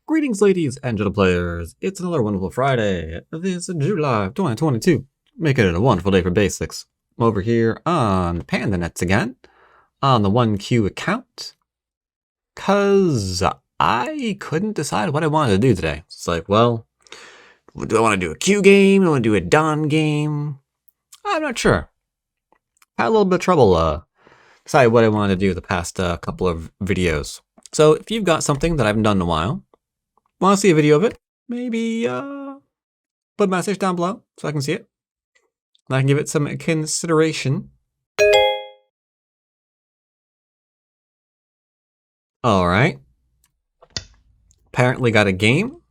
Greetings, ladies and gentle players. It's another wonderful Friday. This is July 2022. Making it a wonderful day for basics. I'm over here on pandanets again, on the 1Q account, because I couldn't decide what I wanted to do today. It's like, well, do I want to do a Q game? Do I want to do a Don game? I'm not sure. Had a little bit of trouble deciding what I wanted to do the past couple of videos. So if you've got something that I haven't done in a while, want to see a video of it, maybe put a message down below so I can see it. And I can give it some consideration. Alright. Apparently got a game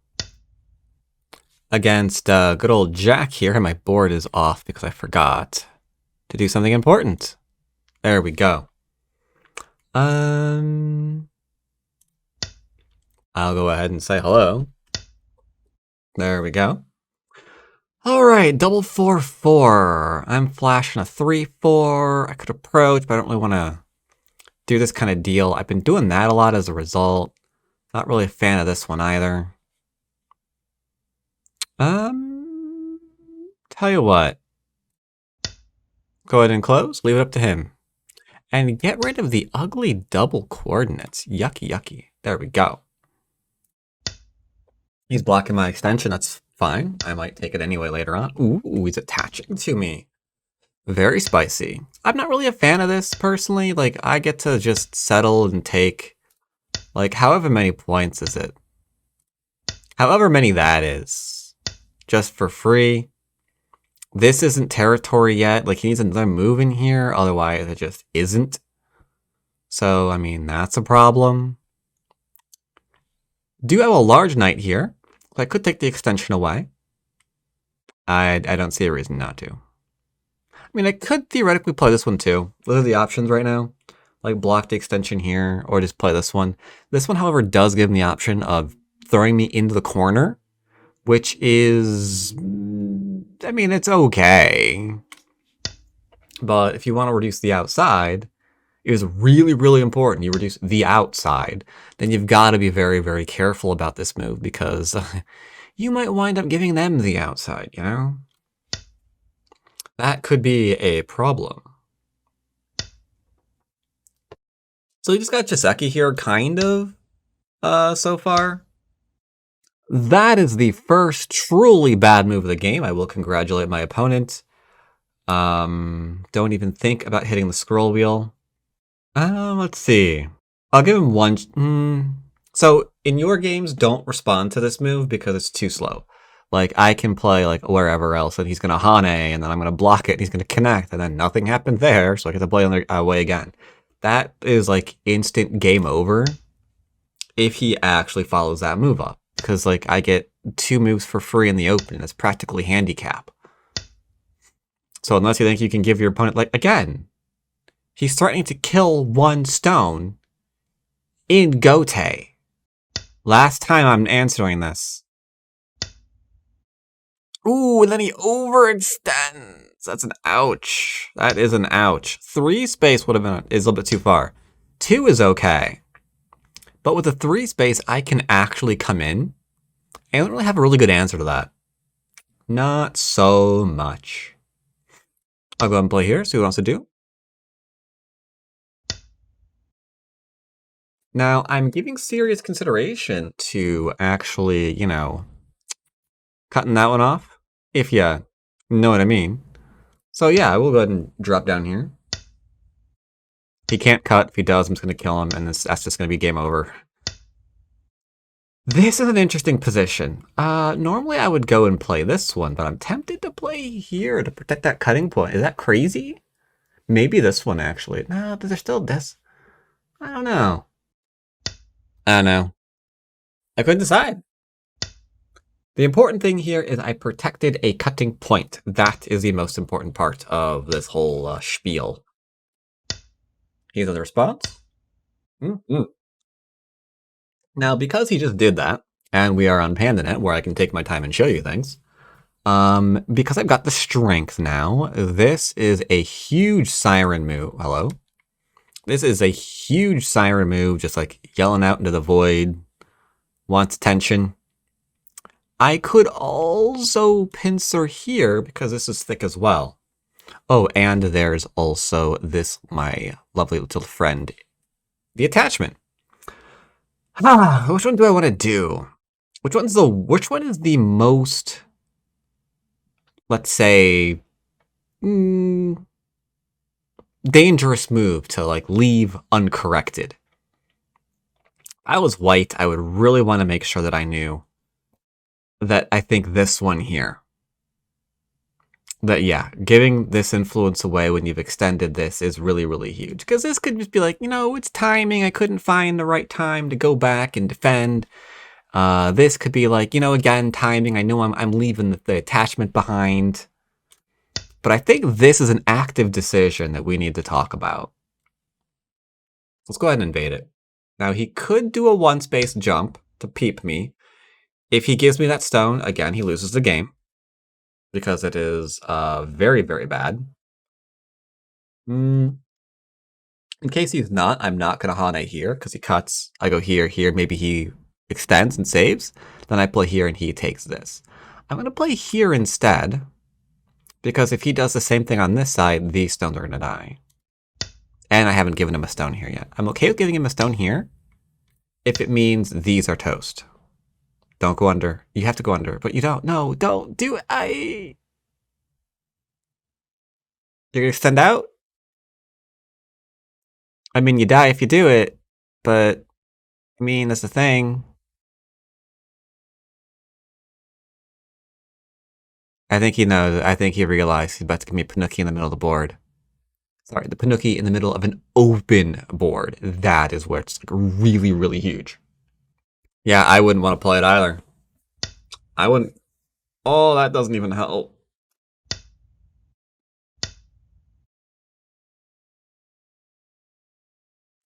against good old Jack here. And my board is off because I forgot to do something important. There we go. I'll go ahead and say hello. There we go. Alright, double 4-4. I'm flashing a 3-4. I could approach, but I don't really want to do this kind of deal. I've been doing that a lot as a result. Not really a fan of this one either. Tell you what. Go ahead and close. Leave it up to him. And get rid of the ugly double coordinates. Yucky, yucky. There we go. He's blocking my extension. That's fine. I might take it anyway later on. Ooh, he's attaching to me. Very spicy. I'm not really a fan of this, personally. Like, I get to just settle and take, like, however many points is it? However many that is. Just for free. This isn't territory yet. Like, he needs another move in here. Otherwise, it just isn't. So, I mean, that's a problem. Do have a large knight here. I could take the extension away. I don't see a reason not to. I mean, I could theoretically play this one too. Those are the options right now. Like block the extension here or just play this one. This one, however, does give me the option of throwing me into the corner, which is, I mean, it's okay. But if you want to reduce the outside, it is really, really important you reduce the outside. Then you've got to be very, very careful about this move because you might wind up giving them the outside, you know? That could be a problem. So you just got Chiseki here, kind of, so far. That is the first truly bad move of the game. I will congratulate my opponent. Don't even think about hitting the scroll wheel. Let's see. I'll give him one. So in your games, don't respond to this move because it's too slow. Like I can play like wherever else, and he's gonna Hane, and then I'm gonna block it, and he's gonna connect, and then nothing happened there, so I get to play on the way again. That is like instant game over if he actually follows that move up, because like I get 2 moves for free in the open. It's practically handicap. So unless you think you can give your opponent like again. He's threatening to kill 1 stone in Gote. Last time I'm answering this. Ooh, and then he overextends. That's an ouch. That is an ouch. 3 space would have been is a little bit too far. 2 is okay. But with the 3 space, I can actually come in. I don't really have a really good answer to that. Not so much. I'll go ahead and play here, see what he wants to do. Now, I'm giving serious consideration to actually, you know, cutting that one off, if you know what I mean. So yeah, I will go ahead and drop down here. He can't cut. If he does, I'm just going to kill him, and that's just going to be game over. This is an interesting position. Normally I would go and play this one, but I'm tempted to play here to protect that cutting point. Is that crazy? Maybe this one, actually. No, there's still this. I don't know. I don't know. I couldn't decide. The important thing here is I protected a cutting point. That is the most important part of this whole spiel. Here's the response. Now, because he just did that, and we are on pandanet where I can take my time and show you things, because I've got the strength now, this is a huge siren move. Hello? This is a huge siren move, just like yelling out into the void. wants attention. I could also pincer here because this is thick as well. Oh, and there's also this, my lovely little friend, the attachment. Which one do I want to do? Which one is the most, let's say, dangerous move to like leave uncorrected? If I was white, I would really want to make sure that I knew that I think this one here. That, yeah, giving this influence away when you've extended this is really, really huge. Because this could just be like, it's timing. I couldn't find the right time to go back and defend. This could be like, again, timing. I know I'm leaving the attachment behind. But I think this is an active decision that we need to talk about. Let's go ahead and invade it. Now, he could do a one-space jump to peep me. If he gives me that stone, again, he loses the game. Because it is very, very bad. In case he's not, I'm not going to Hane here, because he cuts. I go here, here. Maybe he extends and saves. Then I play here, and he takes this. I'm going to play here instead, because if he does the same thing on this side, these stones are going to die. And I haven't given him a stone here yet. I'm okay with giving him a stone here, if it means these are toast. Don't go under. You have to go under, but you don't. No, don't do it. You're going to extend out? I mean, you die if you do it, but, I mean, that's the thing. I think he knows. I think he realized he's about to give me a Panuki in the middle of the board. Sorry, the Panuki in the middle of an open board. That is where it's like really, really huge. Yeah, I wouldn't want to play it either. I wouldn't. Oh, that doesn't even help.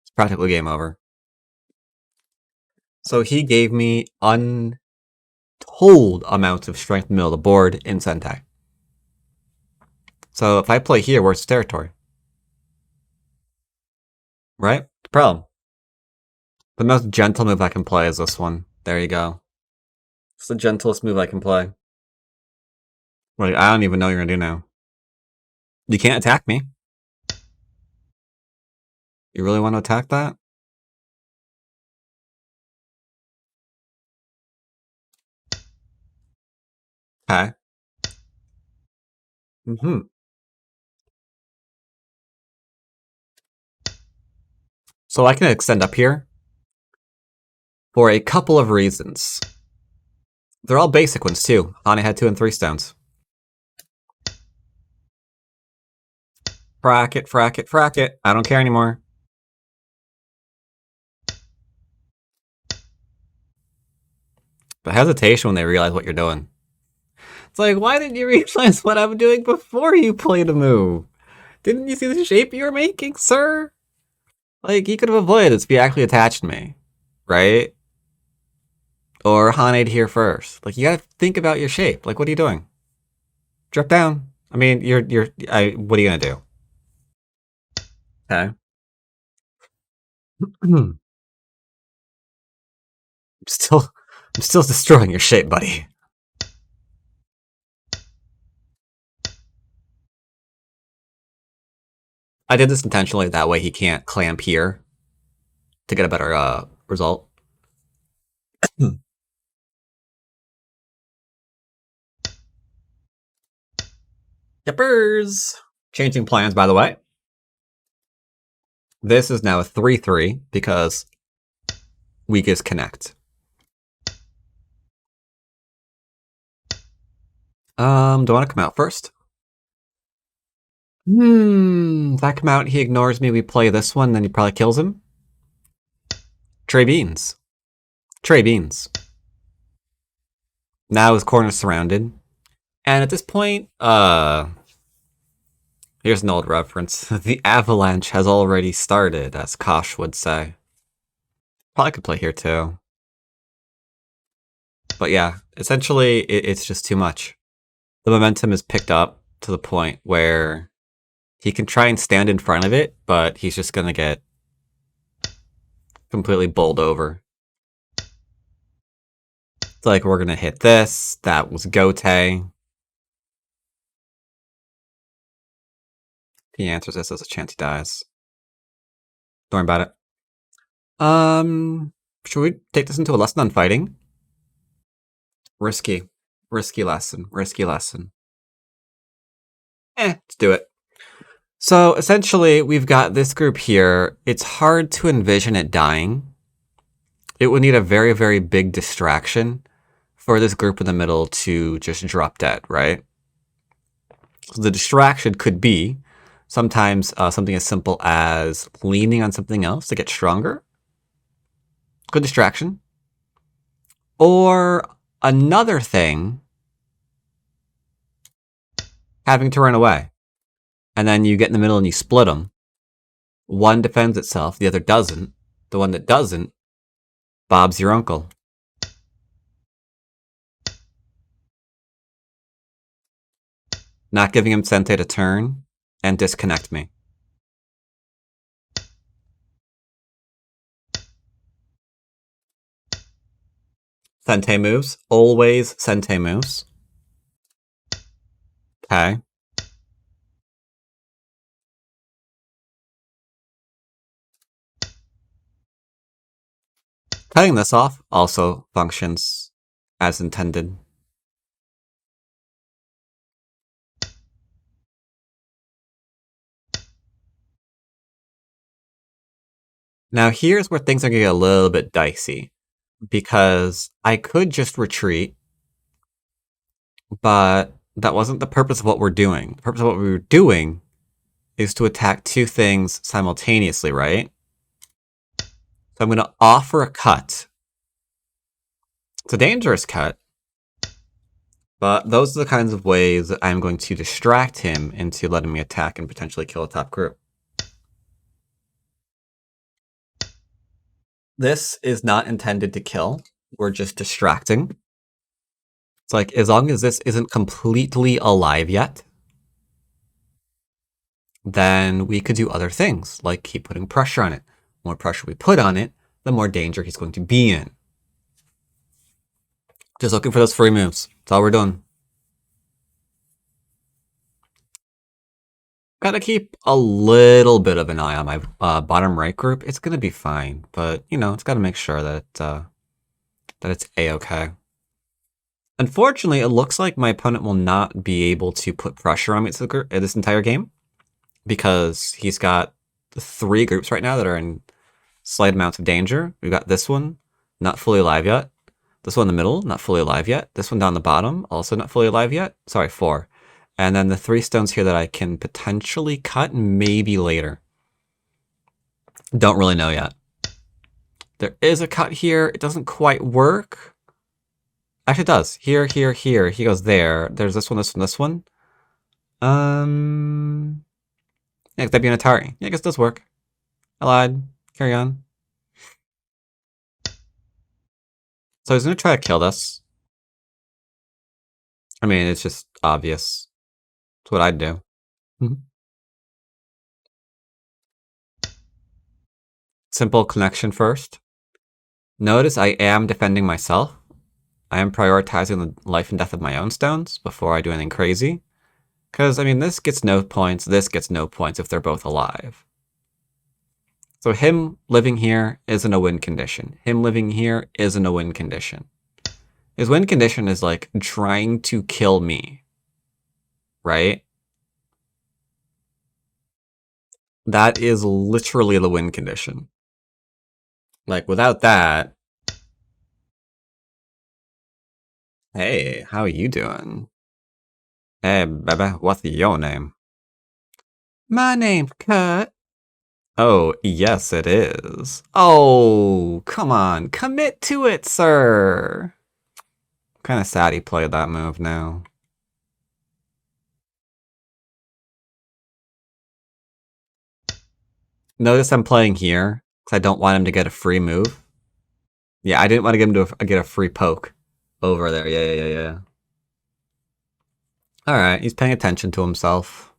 It's practically game over. So he gave me untold amounts of strength in the middle of the board in Sentai. So if I play here, where's the territory? Right? The problem. The most gentle move I can play is this one. There you go. It's the gentlest move I can play. Wait, I don't even know what you're gonna do now. You can't attack me. You really want to attack that? Okay. So I can extend up here for a couple of reasons. They're all basic ones too. Hane had 2 and 3 stones. Frack it, frack it, frack it. I don't care anymore. The hesitation when they realize what you're doing. It's like, why didn't you realize what I'm doing before you played a move? Didn't you see the shape you were making, sir? Like, he could have avoided this if he actually attached me, right? Or Hane'd here first. Like, you gotta think about your shape. Like, what are you doing? Drop down. I mean, what are you gonna do? Okay. I'm still destroying your shape, buddy. I did this intentionally, that way he can't clamp here to get a better result. Yippers! Changing plans, by the way. This is now a 3-3 because weakest connect. Do I want to come out first? If I come out, he ignores me, we play this one, then he probably kills him. Trey Beans. Trey Beans. Now his corner's surrounded. And at this point, here's an old reference. The avalanche has already started, as Kosh would say. Probably could play here too. But yeah, essentially, it's just too much. The momentum is picked up to the point where he can try and stand in front of it, but he's just going to get completely bowled over. It's like, we're gonna hit this. That was Gote. He answers this, there's a chance he dies. Don't worry about it. Should we take this into a lesson on fighting? Risky. Risky lesson. Risky lesson. Let's do it. So essentially, we've got this group here. It's hard to envision it dying. It would need a very, very big distraction for this group in the middle to just drop dead, right? So the distraction could be sometimes something as simple as leaning on something else to get stronger. Good distraction. Or another thing, having to run away. And then you get in the middle and you split them. One defends itself, the other doesn't. The one that doesn't, Bob's your uncle. Not giving him Sente to turn and disconnect me. Sente moves. Always Sente moves. Okay. Cutting this off also functions as intended. Now here's where things are going to get a little bit dicey, because I could just retreat, but that wasn't the purpose of what we're doing. The purpose of what we were doing is to attack two things simultaneously, right? So I'm going to offer a cut. It's a dangerous cut, but those are the kinds of ways that I'm going to distract him into letting me attack and potentially kill a top group. This is not intended to kill. We're just distracting. It's like, as long as this isn't completely alive yet, then we could do other things, like keep putting pressure on it. The more pressure we put on it, the more danger he's going to be in. Just looking for those free moves. That's all we're doing. Gotta keep a little bit of an eye on my bottom right group. It's gonna be fine, but you know, it's gotta make sure that that it's a-okay. Unfortunately, it looks like my opponent will not be able to put pressure on me this entire game, because he's got 3 groups right now that are in slight amounts of danger. We've got this one, not fully alive yet. This one in the middle, not fully alive yet. This one down the bottom, also not fully alive yet. Sorry, 4. And then the 3 stones here that I can potentially cut maybe later. Don't really know yet. There is a cut here. It doesn't quite work. Actually, it does. Here, here, here. He goes there. There's this one, this one, this one. Yeah, that'd be an Atari. Yeah, I guess it does work. I lied. Carry on. So he's gonna try to kill this. I mean, it's just obvious. It's what I'd do. Simple connection first. Notice I am defending myself. I am prioritizing the life and death of my own stones before I do anything crazy. Because, I mean, this gets no points, this gets no points if they're both alive. So him living here isn't a win condition. Him living here isn't a win condition. His win condition is like trying to kill me. Right? That is literally the win condition. Like, without that... Hey, how are you doing? Hey, baby, what's your name? My name's Kurt. Oh, yes, it is. Oh, come on. Commit to it, sir. Kind of sad he played that move now. Notice I'm playing here, because I don't want him to get a free move. Yeah, I didn't want to get him to get a free poke over there. Yeah. Alright, he's paying attention to himself.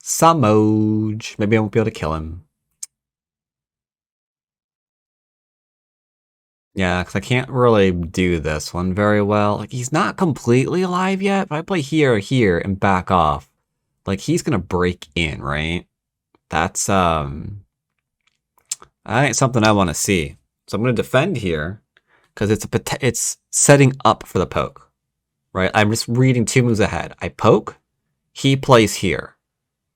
Samoj. Maybe I won't be able to kill him. Yeah, because I can't really do this one very well. Like, he's not completely alive yet, but I play here, and back off. Like, he's gonna break in, right? That's, that ain't something I want to see. So I'm gonna defend here, because it's setting up for the poke, right? I'm just reading 2 moves ahead. I poke, he plays here.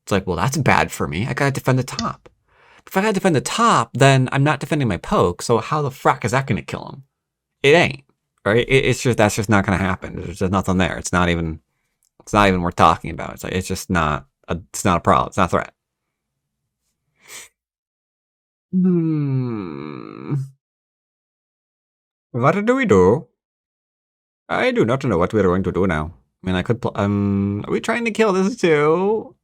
It's like, well, that's bad for me. I gotta defend the top. If I gotta defend the top, then I'm not defending my poke, so how the frack is that gonna kill him? It ain't, right? It's just that's just not gonna happen. There's just nothing there. It's not even worth talking about. It's like it's just not it's not a problem. It's not a threat. Hmm. What do we do? I do not know what we're going to do now. I mean, I could. Are we trying to kill this too?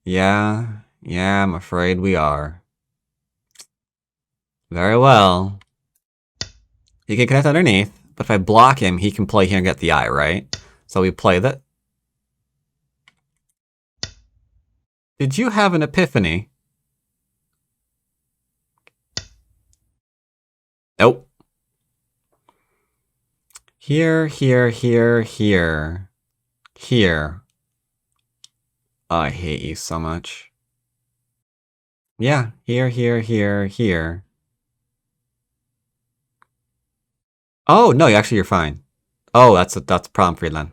Yeah, yeah. I'm afraid we are. Very well. He can connect underneath, but if I block him, he can play here and get the eye, right? So we play that. Did you have an epiphany? Nope. Here, here, here, here. Here. Oh, I hate you so much. Yeah, here, here, here, here. Oh, no, actually you're fine. Oh, that's a problem for you then.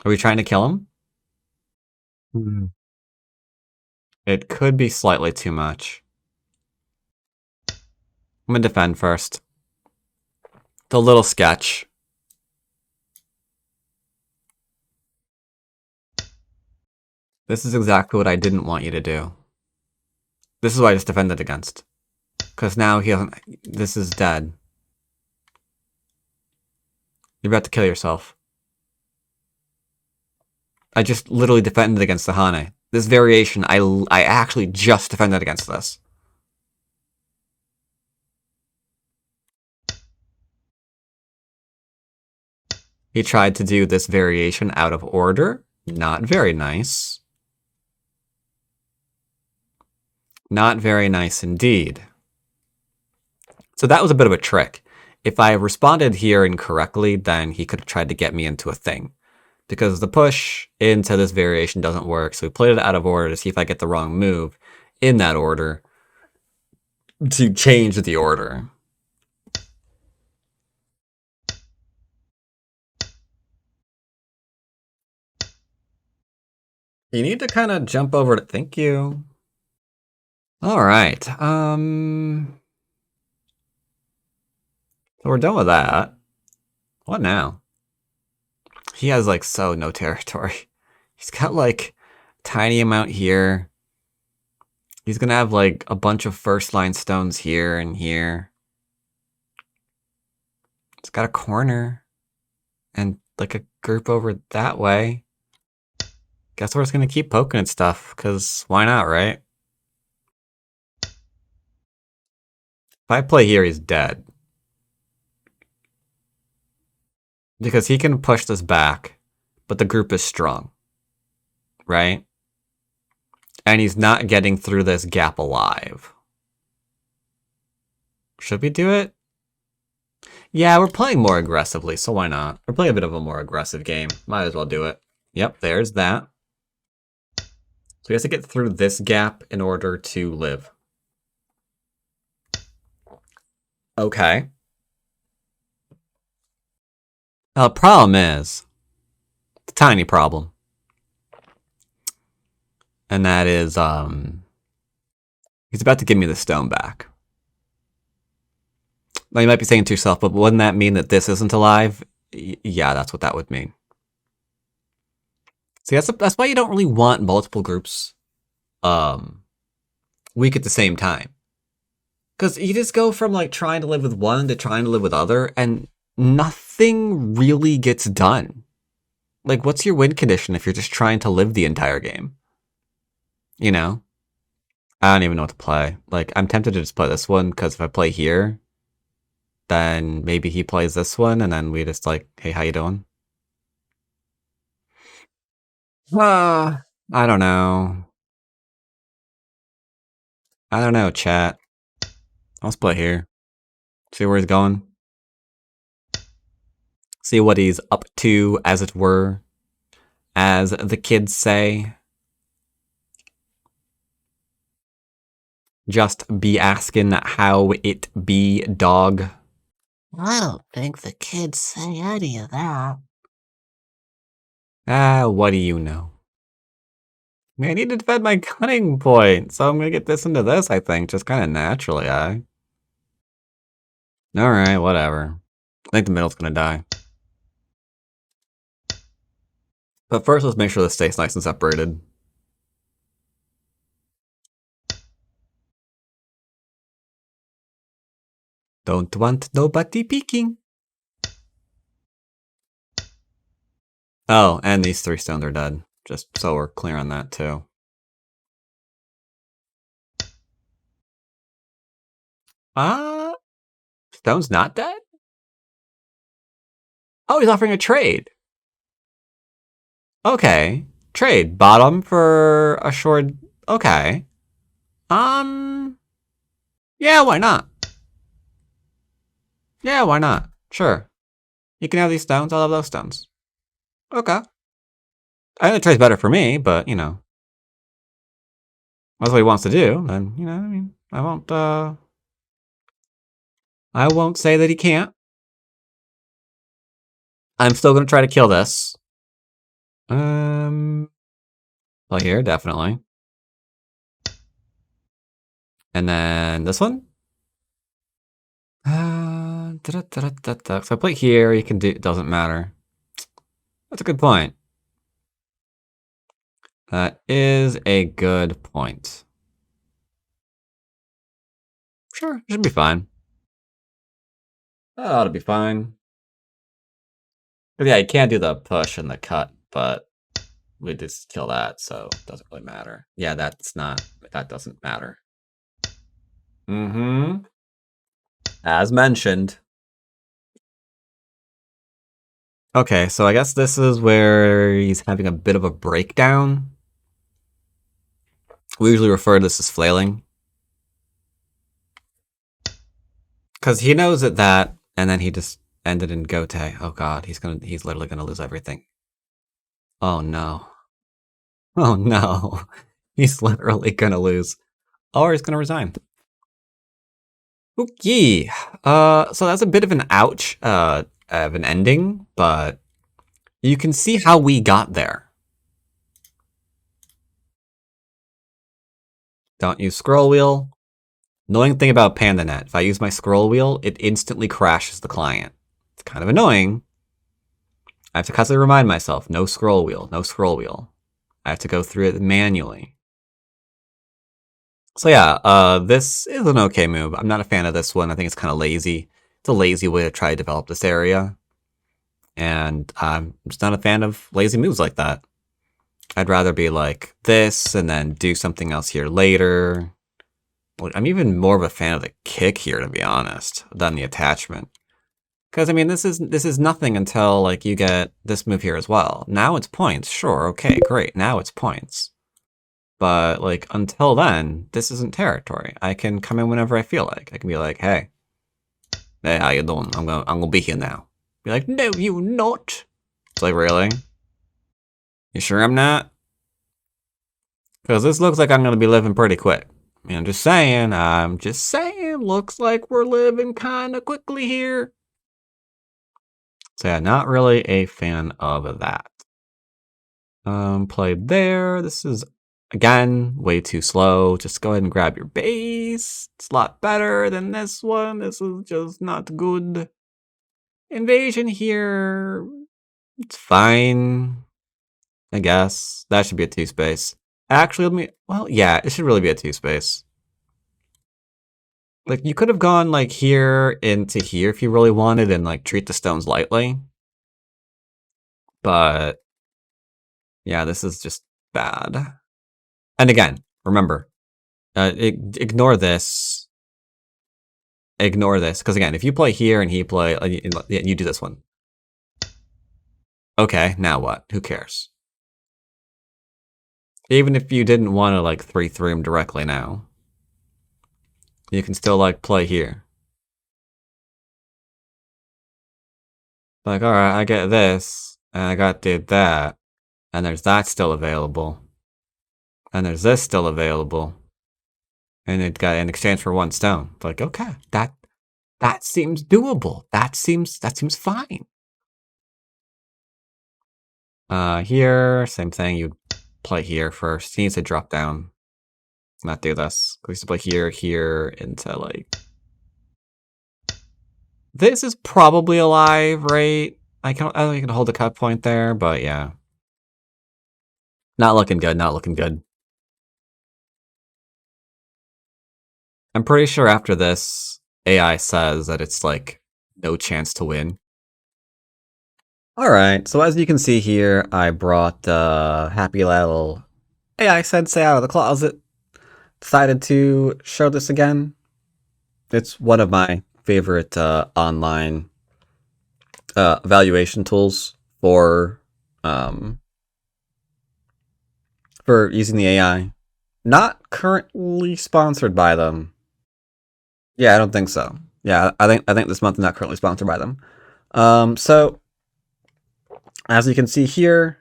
Are we trying to kill him? Hmm. It could be slightly too much. I'm gonna defend first. The little sketch. This is exactly what I didn't want you to do. This is what I just defended against. Because now he doesn't. This is dead. You're about to kill yourself. I just literally defended against the Hane. This variation, I actually just defended against this. He tried to do this variation out of order. Not very nice. Not very nice indeed. So that was a bit of a trick. If I responded here incorrectly, then he could have tried to get me into a thing. Because the push into this variation doesn't work, so we played it out of order to see if I get the wrong move in that order to change the order. You need to kind of jump over to thank you. All right. So we're done with that. What now? He has like so no territory. He's got like tiny amount here. He's gonna have like a bunch of first line stones here and here. It's got a corner and like a group over that way. Guess we're just gonna keep poking at stuff, because why not, right? If I play here, he's dead. Because he can push this back, but the group is strong, right? And he's not getting through this gap alive. Should we do it? Yeah, we're playing more aggressively, so why not? We're playing a bit of a more aggressive game. Might as well do it. Yep, there's that. So he has to get through this gap in order to live. Okay. Now, the problem is, it's a tiny problem. And that is, he's about to give me the stone back. Now, you might be saying to yourself, but wouldn't that mean that this isn't alive? Yeah, that's what that would mean. See, that's why you don't really want multiple groups weak at the same time. Because you just go from like trying to live with one to trying to live with other, and nothing really gets done. Like, what's your win condition if you're just trying to live the entire game? You know? I don't even know what to play. Like, I'm tempted to just play this one, because if I play here, then maybe he plays this one, and then we just like, hey, how you doing? I don't know. I don't know, chat. Let's play here. See where he's going. See what he's up to, as it were, as the kids say. Just be asking how it be, dog. I don't think the kids say any of that. What do you know? I need to defend my cunning point, so I'm gonna get this into this, I think, just kind of naturally, Alright, whatever. I think the middle's gonna die. But first, let's make sure this stays nice and separated. Don't want nobody peeking. Oh, and these 3 stones are dead. Just so we're clear on that, too. Stone's not dead? Oh, he's offering a trade. Okay. Trade. Bottom for a short... Okay. Yeah, why not? Yeah, why not? Sure. You can have these stones, I'll have those stones. Okay. I think the trade's better for me, but, you know. That's what he wants to do, then, you know, I mean, I won't say that he can't. I'm still gonna try to kill this. Well, here, definitely. And then this one? So I play here, you can do, it doesn't matter. That's a good point. That is a good point. Sure, it should be fine. That ought to be fine. But yeah, you can't do the push and the cut, but we just kill that, so it doesn't really matter. Yeah, that doesn't matter. As mentioned. Okay, so I guess this is where he's having a bit of a breakdown. We usually refer to this as flailing. Because he knows that, and then he just ended in Gote. Oh god, he's literally gonna lose everything. Oh no. Oh no. He's literally gonna lose. Or he's gonna resign. Okay. So that's a bit of an ouch of an ending, but you can see how we got there. Don't use scroll wheel. Annoying thing about pandanet, if I use my scroll wheel, it instantly crashes the client. It's kind of annoying. I have to constantly remind myself, no scroll wheel, no scroll wheel. I have to go through it manually. So yeah, this is an okay move. I'm not a fan of this one. I think it's kind of lazy. It's a lazy way to try to develop this area. And I'm just not a fan of lazy moves like that. I'd rather be like this and then do something else here later. I'm even more of a fan of the kick here, to be honest, than the attachment. Because, I mean, this is nothing until, like, you get this move here as well. Now it's points. Sure, okay, great. Now it's points. But, like, until then, this isn't territory. I can come in whenever I feel like. I can be like, hey, how you doing? I'm gonna be here now. Be like, no, you not. It's like, really? You sure I'm not? Because this looks like I'm gonna be living pretty quick. I mean, I'm just saying, looks like we're living kind of quickly here. So yeah, not really a fan of that. Played there. This is, again, way too slow. Just go ahead and grab your base. It's a lot better than this one. This is just not good. Invasion here. It's fine, I guess. That should be a 2-space. Actually, well, yeah, it should really be a 2-space. Like, you could have gone, like, here into here if you really wanted and, like, treat the stones lightly. But, yeah, this is just bad. And again, remember, ignore this. Ignore this. Because, again, if you play here and he play, you do this one. Okay, now what? Who cares? Even if you didn't want to, like, 3-3 him directly now. You can still, like, play here. Like, alright, I get this, and I got did that, and there's that still available. And there's this still available. And it got in exchange for 1 stone. Like, okay, that seems doable. That seems fine. Here, same thing. You play here first. He needs to drop down. Not do this. We used to play here, here, into like. This is probably alive, right? I don't think I can hold a cut point there, but yeah. Not looking good, not looking good. I'm pretty sure after this, AI says that it's like no chance to win. Alright, so as you can see here, I brought happy little AI sensei out of the closet. Decided to show this again. It's one of my favorite online evaluation tools for using the AI. Not currently sponsored by them. Yeah, I don't think so. Yeah, I think this month is not currently sponsored by them. So as you can see here,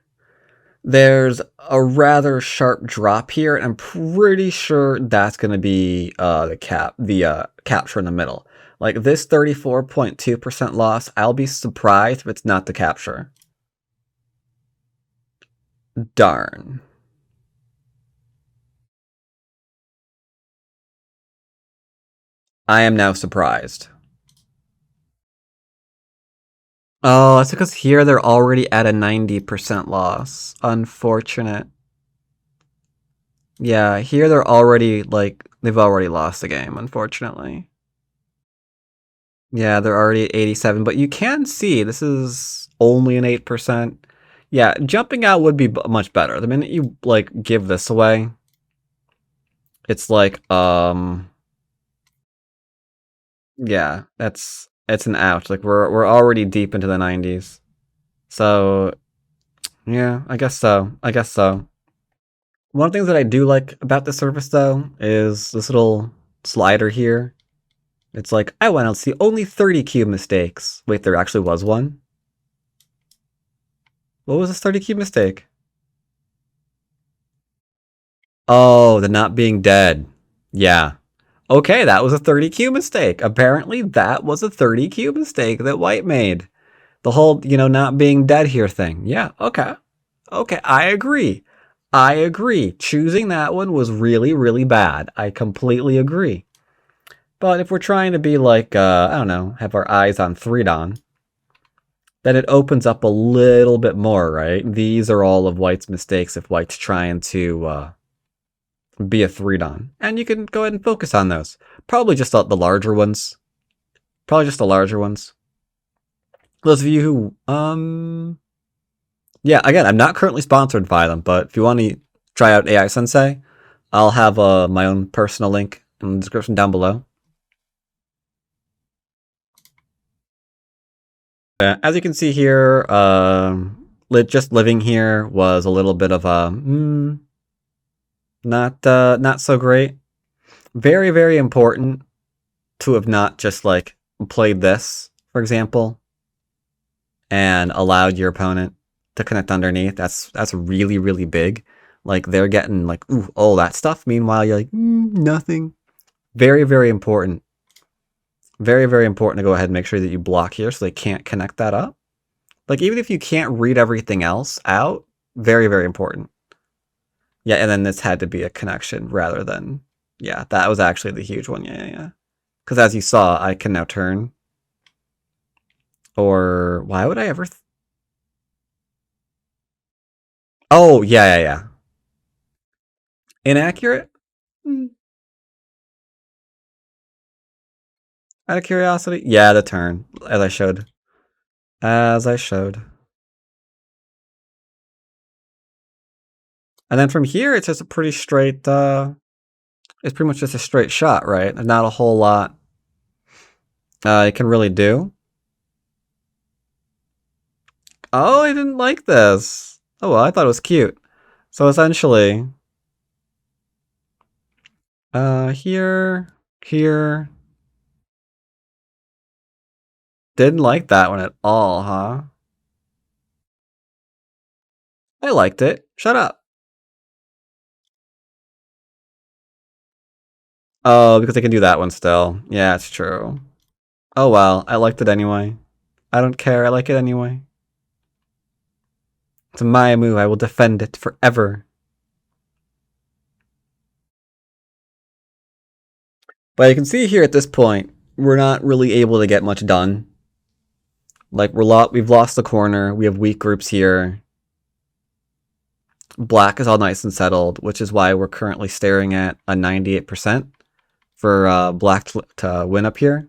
there's a rather sharp drop here, and I'm pretty sure that's going to be the capture in the middle. Like this 34.2% loss, I'll be surprised if it's not the capture. Darn. I am now surprised. Oh, that's because here they're already at a 90% loss. Unfortunate. Yeah, here they're already, like, they've already lost the game, unfortunately. Yeah, they're already at 87, but you can see this is only an 8%. Yeah, jumping out would be much better. The minute you, like, give this away, it's like, yeah, it's an out. Like, we're already deep into the 90s. So, yeah, I guess so. I guess so. One of the things that I do like about this service, though, is this little slider here. It's like, I want to see only 30 cube mistakes. Wait, there actually was one? What was this 30 cube mistake? Oh, the not being dead. Yeah. Okay, that was a 30 cube mistake. Apparently, that was a 30 cube mistake that White made. The whole, not being dead here thing. Yeah, okay. Okay, I agree. I agree. Choosing that one was really, really bad. I completely agree. But if we're trying to be like, I don't know, have our eyes on 3-don, then it opens up a little bit more, right? These are all of White's mistakes if White's trying to be a 3-don. And you can go ahead and focus on those. Probably just the larger ones. Probably just the larger ones. Those of you who, yeah, again, I'm not currently sponsored by them, but if you want to try out AI Sensei, I'll have my own personal link in the description down below. As you can see here, just living here was a little bit of a not so great. Very, very important to have not just like played this, for example, and allowed your opponent to connect underneath. That's really, really big. Like they're getting like all that stuff. Meanwhile, you're like nothing. Very, very important. Very, very important to go ahead and make sure that you block here so they can't connect that up. Like, even if you can't read everything else out, very, very important. Yeah, and then this had to be a connection rather than... Yeah, that was actually the huge one. Yeah. Because as you saw, I can now turn. Or... Why would I ever... Oh, yeah. Inaccurate? Out of curiosity? Yeah, the turn. As I showed. As I showed. And then from here, it's just a pretty straight... It's pretty much just a straight shot, right? There's not a whole lot it can really do. Oh, I didn't like this. Oh, well, I thought it was cute. So essentially, here, Didn't like that one at all, huh? I liked it. Shut up. Oh, because I can do that one still. Yeah, it's true. Oh well, I liked it anyway. I don't care, I like it anyway. It's a Maya move, I will defend it forever. But you can see here at this point, we're not really able to get much done. Like, we've lost the corner, we have weak groups here. Black is all nice and settled, which is why we're currently staring at a 98% for black to win up here.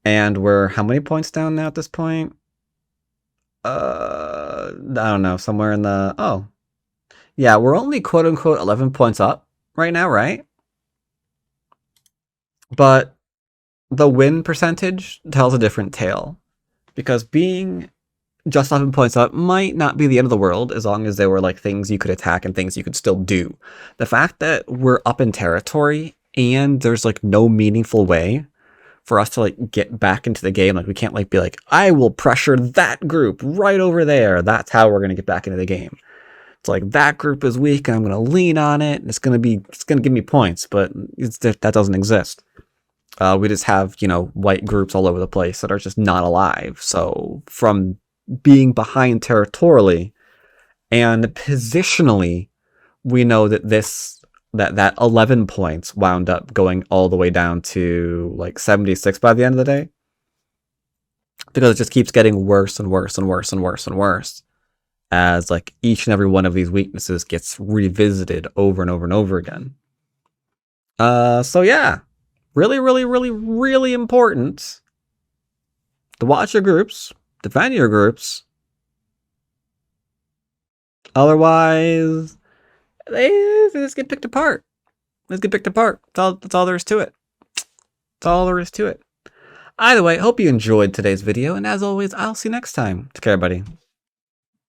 And we're how many points down now at this point? I don't know, somewhere in the, oh. Yeah, we're only quote-unquote 11 points up right now, right? But the win percentage tells a different tale. Because being just 11 points up might not be the end of the world as long as there were like things you could attack and things you could still do. The fact that we're up in territory and there's like no meaningful way for us to like get back into the game, like we can't like be like, I will pressure that group right over there. That's how we're gonna get back into the game. It's like that group is weak and I'm gonna lean on it and it's gonna give me points, but that doesn't exist. We just have, you know, white groups all over the place that are just not alive. So from being behind territorially and positionally, we know that that 11 points wound up going all the way down to like 76 by the end of the day, because it just keeps getting worse and worse and worse and worse and worse as like each and every one of these weaknesses gets revisited over and over and over again. So yeah, really, really, really, really important to watch your groups, defend your groups. Otherwise, they just get picked apart. Let's get picked apart. That's all there is to it. That's all there is to it. Either way, hope you enjoyed today's video, and as always, I'll see you next time. Take care, everybody.